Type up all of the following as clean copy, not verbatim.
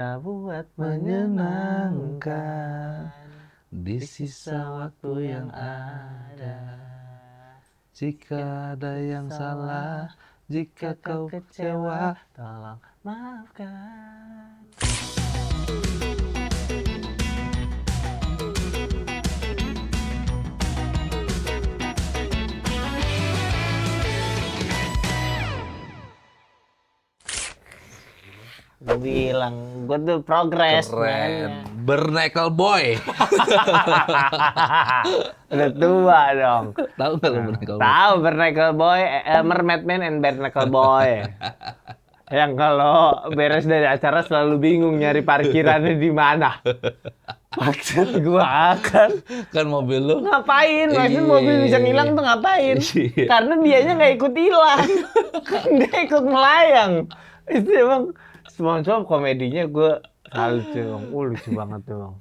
Buat menyenangkan di sisa waktu yang ada. Jika ada yang salah, jika kau kecewa, tolong maafkan. Gue bilang, gue tuh progres. Keren. Bernekel boy. Udah tua dong. Tahu nggak lo Bernekel boy? Tahu Bernekel Boy, Mermaid Man and Bernekel Boy. Yang kalau beres dari acara selalu bingung nyari parkirannya di mana. Maksud gua Kan mobil lu ngapain? Maksud Iya. mobil bisa ngilang tuh ngapain? Iya. Karena dianya nggak ikut hilang. Kan dia ikut melayang. Itu emang SpongeBob komedinya gue salut tuh bang. Lucu banget tuh bang.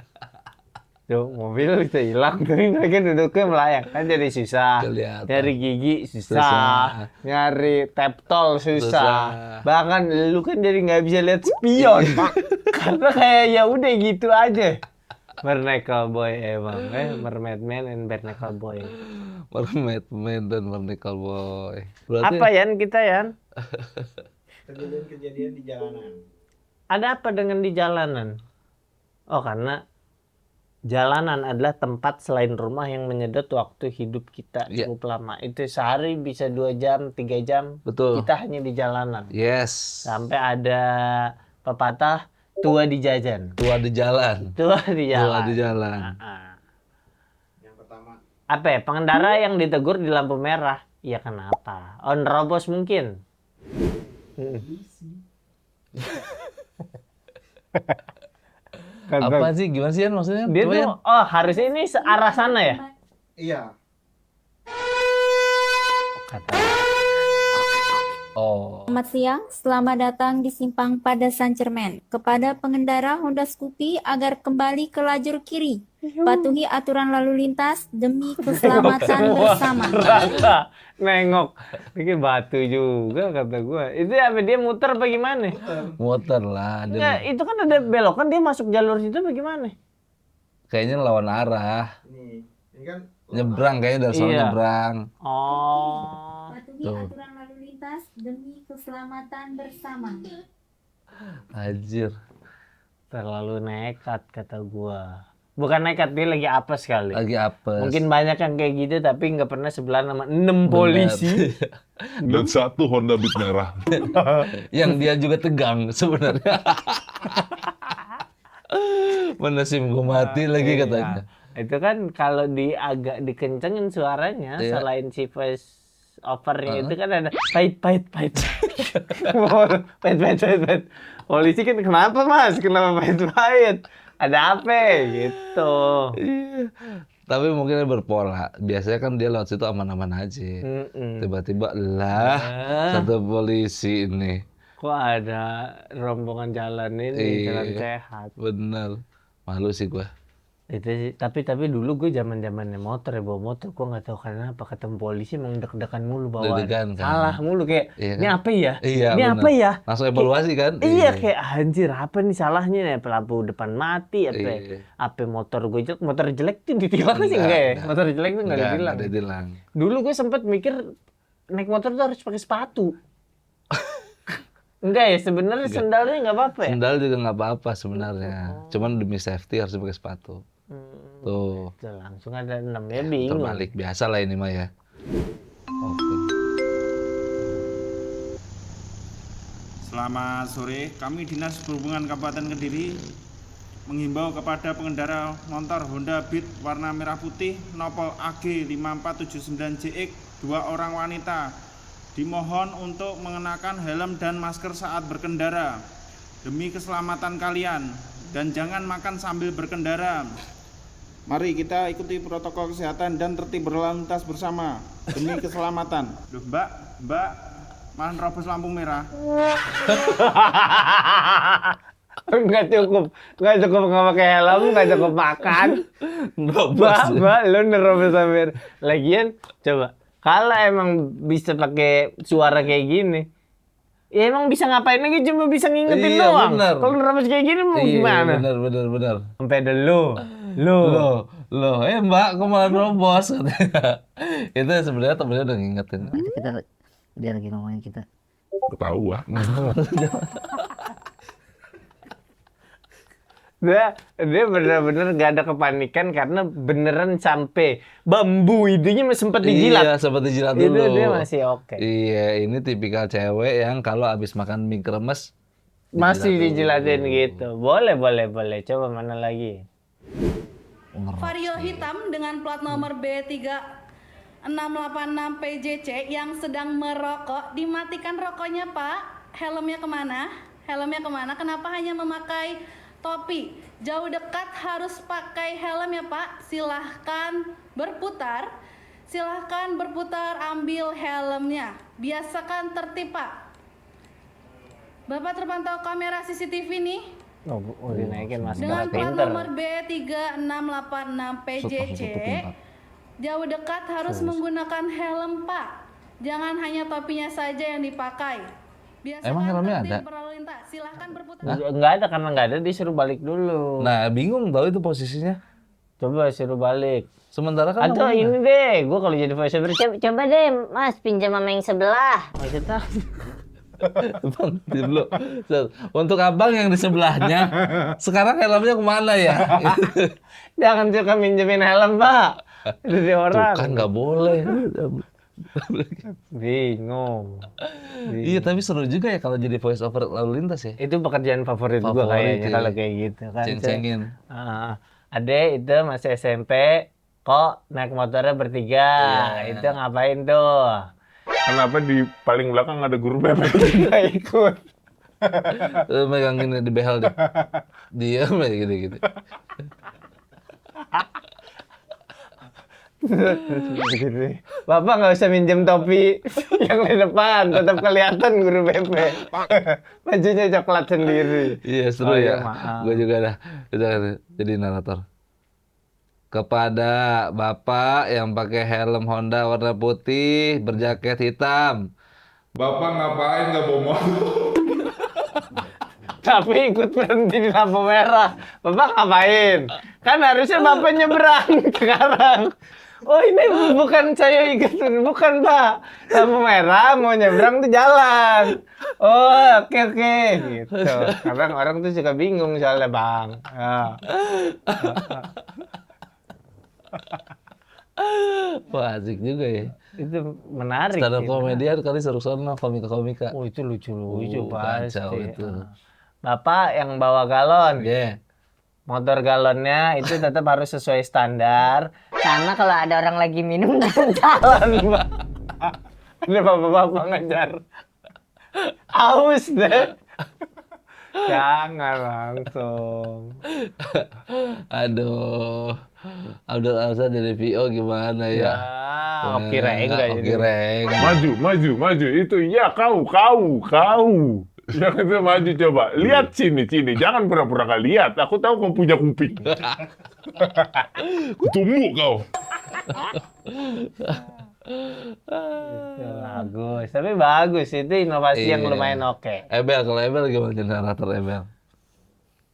Tuh mobil bisa hilang tapi mereka duduknya melayang. Kan jadi susah. Kelihatan. Nyari gigi susah. Susah. Nyari tap tol susah. Susah. Bahkan lu kan jadi nggak bisa lihat spion. Karena kayak ya udah gitu aja. Bernekel Boy emang. Mermaid Man and Bernekel Boy. Mermaid Man dan Bernekel boy. Berarti Apa Yan kita Yan? Kejadian-kejadian di jalanan. Ada apa dengan di jalanan? Oh karena jalanan adalah tempat selain rumah yang menyedot waktu hidup kita Iya. cukup lama. Itu sehari bisa 2 jam, 3 jam. Betul. Kita hanya di jalanan. Yes. Sampai ada pepatah tua di jajan. Tua di jalan. Tua di jalan. Tua di jalan. Yang pertama, Apa ya? Pengendara yang ditegur di lampu merah. Iya kenapa? On robos mungkin. Apa sih? Gimana sih Yan maksudnya? Dia Coba, tuh, Yan. harusnya ini searah sana ya? iya. Kata. Oh. Selamat siang, selamat datang di Simpang Padasan Cermen. Kepada pengendara Honda Scoopy agar kembali ke lajur kiri. Patuhi aturan lalu lintas demi keselamatan bersama. Rasa nengok. Ini batu juga kata gua. Itu apa dia muter apa gimana? Muter lah. Dia Enggak, itu kan ada belokan dia masuk jalur situ apa gimana? kayaknya lawan arah. Ini kan Nyebrang kayaknya dari sana Iya. nyebrang. Oh. Patuhi Tuh. aturan lalu lintas demi keselamatan bersama. Anjir. Terlalu nekat kata gua. Bukan nekat, dia lagi apes kali. Lagi apes. Mungkin banyak yang kayak gitu tapi nggak pernah sebelah sama 6 polisi. Dan satu Honda Beat merah. Yang dia juga tegang sebenarnya. Mana SIM gue mati lagi Iya. katanya. Itu kan kalau agak dikencengin suaranya Iya. selain si voice overnya itu kan ada pahit. Pahit. Polisi kan kenapa mas? Kenapa pahit? Ada apa? Gitu. Iya. Tapi mungkin dia berpola. Biasanya kan dia lewat situ aman-aman aja. Mm-mm. Tiba-tiba lah satu polisi ini. Kok ada rombongan jalan ini jalan Iya. sehat? Bener. Malu sih gua. Itu sih. Tapi dulu gue zaman-zamannya motor ya bawa motor, gue nggak tahu kenapa ketemu polisi emang deg-degan mulu bawaan. Deg-degan kan. Salah mulu kayak Iya ini kan? apa ya? Iya, Ini bener. apa ya? Langsung evaluasi kan? Iya kayak anjir apa nih salahnya nih lampu depan mati apa? Iya. Apa motor gue jelek? Motor jelek tuh ditilang sih enggak ya? Enggak. Motor jelek tuh enggak ditilang. Ada tilang. Dulu gue sempet mikir naik motor tuh harus pakai sepatu. Enggak ya sebenarnya sendalnya nggak apa-apa ya? Sendal juga nggak apa-apa sebenarnya. Cuman demi safety harus pakai sepatu. Tuh. Tuh, langsung ada 6 ya bingung. Terbalik biasa lah ini mah ya. Oke. Selamat sore, kami Dinas Perhubungan Kabupaten Kediri menghimbau kepada pengendara motor Honda Beat warna merah putih Nopol AG 5479JX 2 orang wanita dimohon untuk mengenakan helm dan masker saat berkendara demi keselamatan kalian dan jangan makan sambil berkendara. Mari kita ikuti protokol kesehatan dan tertib berlalu lintas bersama demi keselamatan. Loh, Mbak, malah nerobos lampu merah. Nggak cukup nggak pakai helm, nggak cukup makan. Mbak, lo nerobos sambil. Lagian, coba kalau emang bisa pakai suara kayak gini, Ya emang bisa ngapain lagi, cuma bisa ngingetin Iya, doang. bener. Kalau nerabas kayak gini mau Iya, gimana? bener. Sampai ada lo. Loh, Mbak, kok malah nerobos? Katanya. Itu sebenarnya temennya udah ngingetin. Itu kita dia lagi ngomongin kita. Ketahuan. Dia bener-bener gak ada kepanikan karena beneran sampai bambu itunya sempat dijilat. Iya, sempat dijilat dulu. Itu dia masih oke. Iya, ini tipikal cewek yang kalau abis makan mie kremes Masih dijilat dijilatin dulu. gitu. Boleh. Coba mana lagi? Vario hitam dengan plat nomor B3686 PJC yang sedang merokok, dimatikan rokoknya Pak. Helmnya kemana? Kenapa hanya memakai topi? Jauh dekat harus pakai helm ya Pak. Silahkan berputar, ambil helmnya. Biasakan tertib Pak. Bapak terpantau kamera CCTV nih. Oh, dinaikin masker Dengan plat pinter. nomor B3686 PJC, jauh dekat harus menggunakan helm Pak. Jangan hanya topinya saja yang dipakai. Biasakan Emang helmnya tertib ada? berlalu lintas. Silahkan berputar. Nggak ada, karena nggak ada disuruh balik dulu. Nah, bingung tahu itu posisinya. Coba suruh balik. Sementara kan Atau namanya- ini deh, gue kalau jadi voice over Coba deh Mas pinjam sama yang sebelah. maksudnya Bang, diam dulu. Set. Untuk abang yang di sebelahnya, sekarang helmnya kemana ya? jangan suka minjemin helm Pak. Itu di Tuh orang. kan nggak boleh. Bingung. Iya, tapi seru juga ya kalau jadi voice over lalu lintas ya. Itu pekerjaan favorit gue Favorit, kayaknya iya. kalau kayak gitu kan. Ceng-cengin. Ade itu masih SMP, kok naik motornya bertiga. Iya. Itu ngapain tuh? Kenapa di paling belakang ada guru BB? Nggak ikut. Megang gini di behel deh. Diam aja gitu-gitu. Begini. Bapak nggak usah minjem topi yang di depan, tetap kelihatan guru BP. Bajunya coklat sendiri. Iya, seru Oh, ya. iya, maaf. Gue juga dah udah jadi narator. Kepada Bapak yang pakai helm Honda warna putih, berjaket hitam. Bapak ngapain nggak bawa motor? Tapi ikut berhenti di lampu merah. Bapak ngapain? Kan harusnya Bapak nyebrang sekarang. Oh ini bukan saya ikut, bukan Pak. Lampu merah mau nyebrang tuh jalan. Oh oke gitu. Kadang orang tuh suka bingung soalnya Bang. Ya. Wah, asik juga ya. Itu menarik. Stand up gitu. komedian kali seru sono komika-komika. Oh itu lucu-lucu pasti. Kacau itu. Bapak yang bawa galon. Iya. Motor galonnya itu tetap harus sesuai standar. Sama kalau ada orang lagi minum Jalan, Pak. Ada bapak-bapak ngejar. Aus deh. Jangan langsung. Aduh. Abdul Azhar dari VO gimana ya? Oke reng nggak Oke jadi. reng. Maju. Itu ya kau. Yang itu maju coba. Lihat sini. Jangan pura-pura nggak lihat. Aku tahu kau punya kuping. Kutumbuk kau. Bagus, tapi bagus itu inovasi yang Iya. lumayan oke. Ebel, kalau Ebel gimana jadi narator Ebel?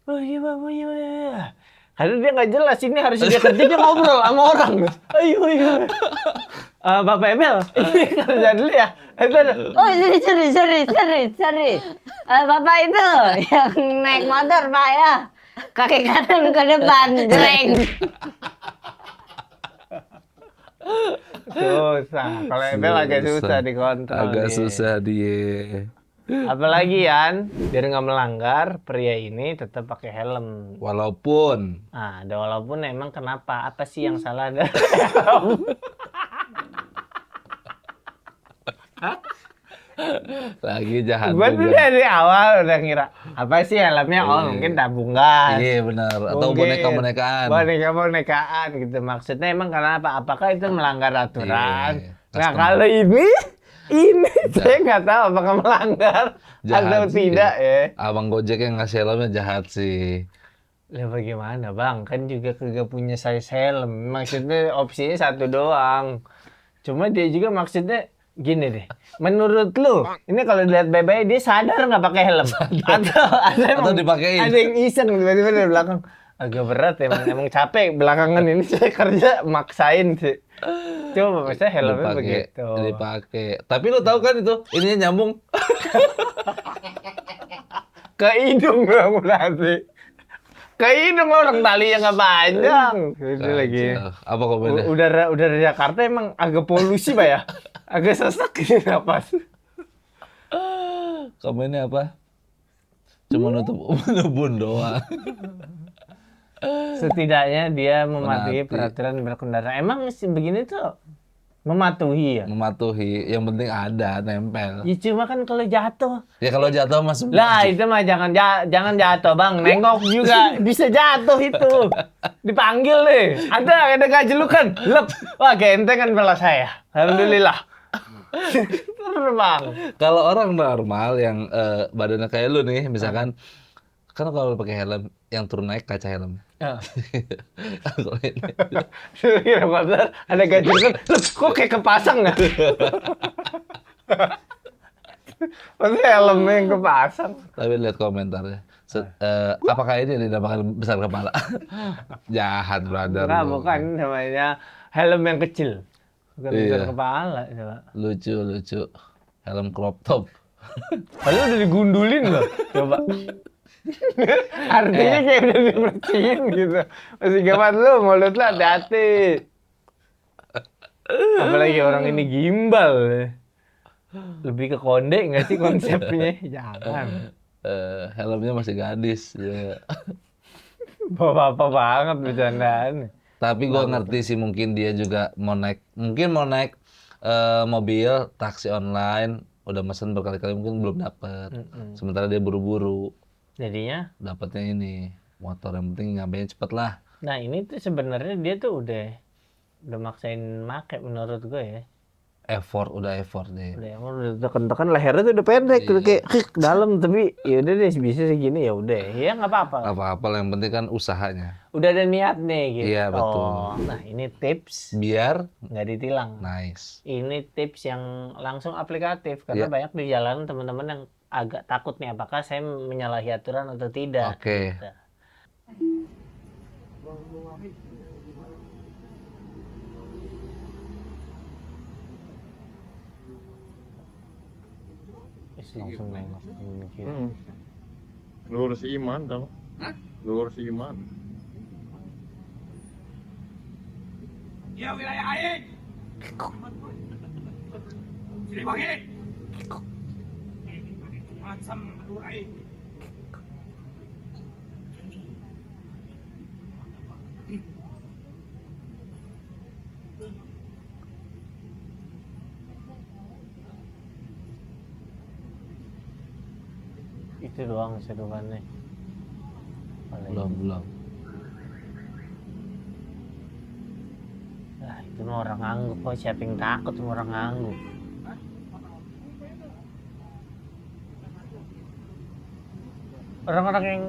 Oh iya Bang, oh iya. Karena dia nggak jelas, ini harusnya dia kerja dia ngobrol sama orang. Ayo. Bapak Emel, ini kerja dulu ya. Itu ada. Oh sorry. Bapak itu yang naik motor Pak ya. Kaki kanan ke depan, jreng. Susah. Kalau Emel agak susah dikontrol. Agak nih. susah dia. Apalagi Yan, biar nggak melanggar, pria ini tetap pakai helm. Walaupun Nah, ada walaupun emang kenapa? Apa sih yang salah dari helm? lagi jahat Gue tuh juga. dari awal udah ngira apa sih helmnya? Oh Iya. mungkin tabungan. Iya benar. Atau Mungkin. boneka-bonekaan. Boneka-bonekaan gitu. Maksudnya emang kenapa? Apakah itu melanggar aturan? Iya, Nah custom. kalau ini saya nggak tahu apakah melanggar Jahat atau sih. tidak ya. Abang Gojek yang ngasih helmnya jahat sih. Lah bagaimana Bang? Kan juga kagak punya size helm. Maksudnya opsinya satu doang. Cuma dia juga maksudnya gini deh. Menurut lu, ini kalau dilihat baik-baik dia sadar nggak pakai helm? Atau dipakein? Ada yang iseng tiba-tiba dari belakang. Agak berat emang capek belakangan ini saya kerja maksain sih. Coba maksudnya helmnya begitu. Dipakai. Tapi lu tahu kan itu ininya nyambung. Ke hidung dong berarti. Ke hidung orang talinya nggak panjang. Itu lagi. Apa komennya? Udara Jakarta emang agak polusi Pak ya? Agak sesak gitu napas. Komennya apa? Cuma nutup ubun doang. Setidaknya dia mematuhi Mengerti. peraturan berkendara. Emang sih begini tuh mematuhi ya? Mematuhi. Yang penting ada, nempel. Ya cuma kan kalau jatuh. Ya kalau jatuh mas. Lah itu mah jangan jatuh bang. Nengok juga bisa jatuh itu. Dipanggil deh. Ada gajelukan. Lep. Wah genteng kan belah saya. Alhamdulillah. Terbang. Kalau orang normal yang badannya kayak lu nih, misalkan, kan kalau pakai helm, yang turun naik kaca helm. Kalau ini, Kira motor ada gajelukan. Lep. Kok kayak kepasang nggak? Maksudnya helmnya yang kepasang. tapi lihat komentarnya. Apakah ini dinamakan besar kepala? Jahat, brother. Enggak, bukan namanya helm yang kecil. Bukan Iya. besar kepala, coba. Lucu. Helm crop top. Padahal udah digundulin loh, coba. Artinya kayak udah dibersihin gitu. Masih gawat lu, mulut lu hati-hati. Apalagi orang ini gimbal. Lebih ke konde nggak sih konsepnya? Jangan. Helmnya masih gadis. Ya. Bapak-bapak banget bercandaan. Tapi gue ngerti sih mungkin dia juga mau naik mobil taksi online, udah mesen berkali-kali mungkin belum dapet. Sementara dia buru-buru Jadinya, dapatnya ini motor, yang penting nyampainya cepet lah. nah ini tuh sebenarnya dia tuh udah maksain make menurut gue ya. Udah effort deh. Udah tekan-tekan lehernya tuh udah pendek, udah kayak ke dalam, tapi ya udah deh bisa segini ya udah. Ya nggak apa-apa. Apa-apa yang penting kan usahanya. Udah ada niat nih gitu. Iya, betul. Nah, ini tips Biar nggak ditilang. nice. Ini tips yang langsung aplikatif karena Iya. banyak di jalan teman-teman yang agak takut nih apakah saya menyalahi aturan atau tidak. Oke. Gitu. Langsung nengok ini gitu. Lurus iman tau. Lurus iman. Itu doang seduhannya. Belum. Nah, itu mah orang ngangguk kok, siapa yang takut sama orang ngangguk. Orang-orang yang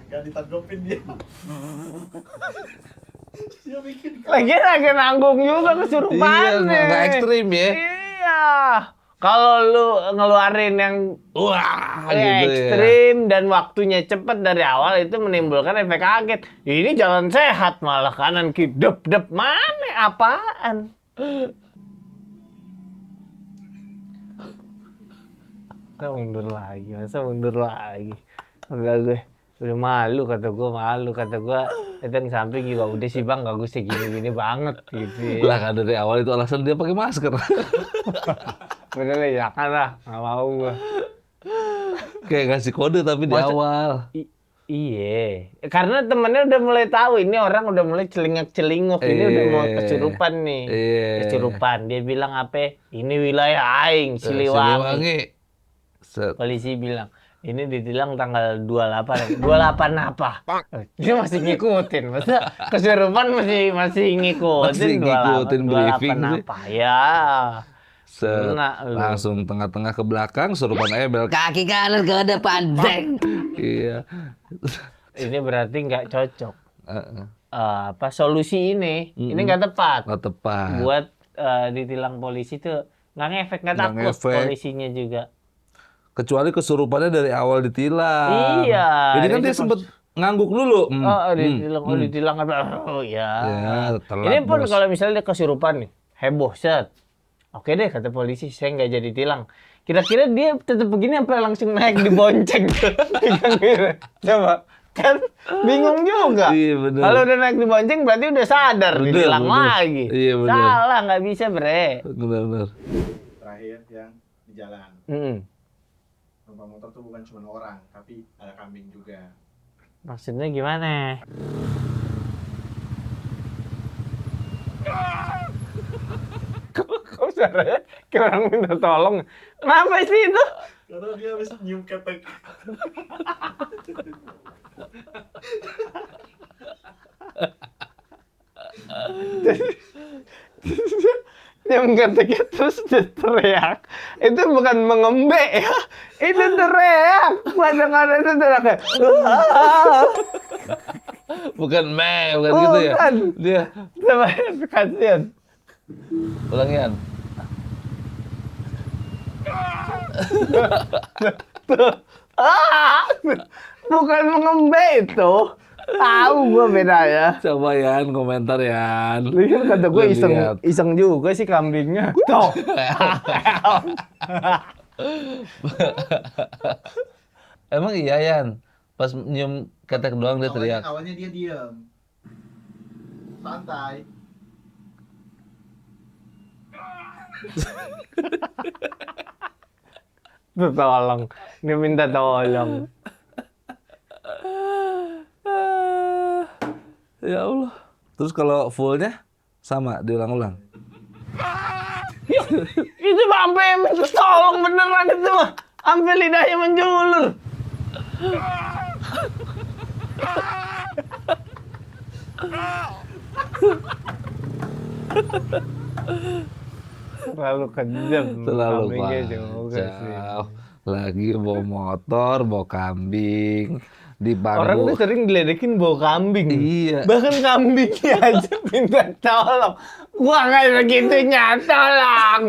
Gak ditanggepin dia. lagian agak nanggung juga kesurupan. Iya, nggak ekstrim ya. Iya. Kalau lu ngeluarin yang Wah, gitu ya. ekstrim dan waktunya cepat dari awal itu menimbulkan efek kaget. Ini jalan sehat malah kanan kiri dep mana apaan? Masa mundur lagi. Enggak gue. Udah malu kata gue. Itu yang samping juga udah sih bang, gak gue segini-gini banget gitu. Lah kan dari awal itu alasan dia pakai masker. Udah lah, jangan lah, gak mau gue. Kayak ngasih kode tapi di awal. Iya, karena temennya udah mulai tahu ini orang udah mulai celingak-celinguk, ini udah mau kesurupan nih. Iya. Kesurupan, dia bilang apa? Ini wilayah aing, Siliwangi. Set. Polisi bilang, ini ditilang tanggal 28. 28 apa? Dia masih ngikutin, masa kesurupan masih ngikutin. Masih ngikutin 28 briefing sih. apa? Ya. Set. Kena lu. Langsung tengah-tengah ke belakang, surupan ebel. Kaki kanan ke depan, deng. Iya. Ini berarti nggak cocok. Heeh. Solusi ini nggak tepat Nggak tepat. buat ditilang polisi tuh nggak ngefek, nggak Nggak takut ngefek. polisinya juga. Kecuali kesurupannya dari awal ditilang. Iya, Ini kan itu dia pas- sempet ngangguk dulu. Ditilang apa? Oh ya. Ya, telat, Ini pun Bos. kalau misalnya dia kesurupan nih, heboh set. Oke deh kata polisi, saya nggak jadi tilang. Kira-kira dia tetap begini apa langsung naik dibonceng? Pegang gitu. Coba. Kan bingung juga. Iya, bener. Kalau udah naik dibonceng berarti udah sadar, Bener, ditilang bener. lagi. Iya, bener. Salah, nggak bisa bre. Benar-benar. Terakhir yang di jalan. Numpang motor tuh bukan cuma orang, tapi ada kambing juga. Maksudnya gimana? Kok suaranya kayak orang minta tolong? Kenapa sih itu? Karena dia habis nyium ketek. Dia mengatakan terus dia teriak. Itu bukan mengembek ya. Itu teriak. Kadang-kadang itu teriak kayak. Bukan bukan gitu ya. Bukan. Dia Coba kasihan. ulangian. Bukan mengembek itu. Tahu gua bedanya. Coba Yan komentar Yan. Lihat kata gue Lu iseng, lihat. iseng juga sih kambingnya. Tuh. Emang iya Yan. Pas nyium ketek doang dia teriak. Awalnya dia diam. Santai. Tuh tolong. Dia minta tolong. Ya Allah. Terus kalau fullnya sama diulang-ulang. Itu sampai minta tolong beneran itu mah. Sampai lidahnya menjulur. Terlalu kejam. Terlalu kambingnya juga sih. kacau. Lagi bawa motor, bawa kambing di Orang tuh bangku. sering diledekin bawa kambing. Iya. Bahkan kambingnya aja minta tolong. Gua nggak segitunya, tolong.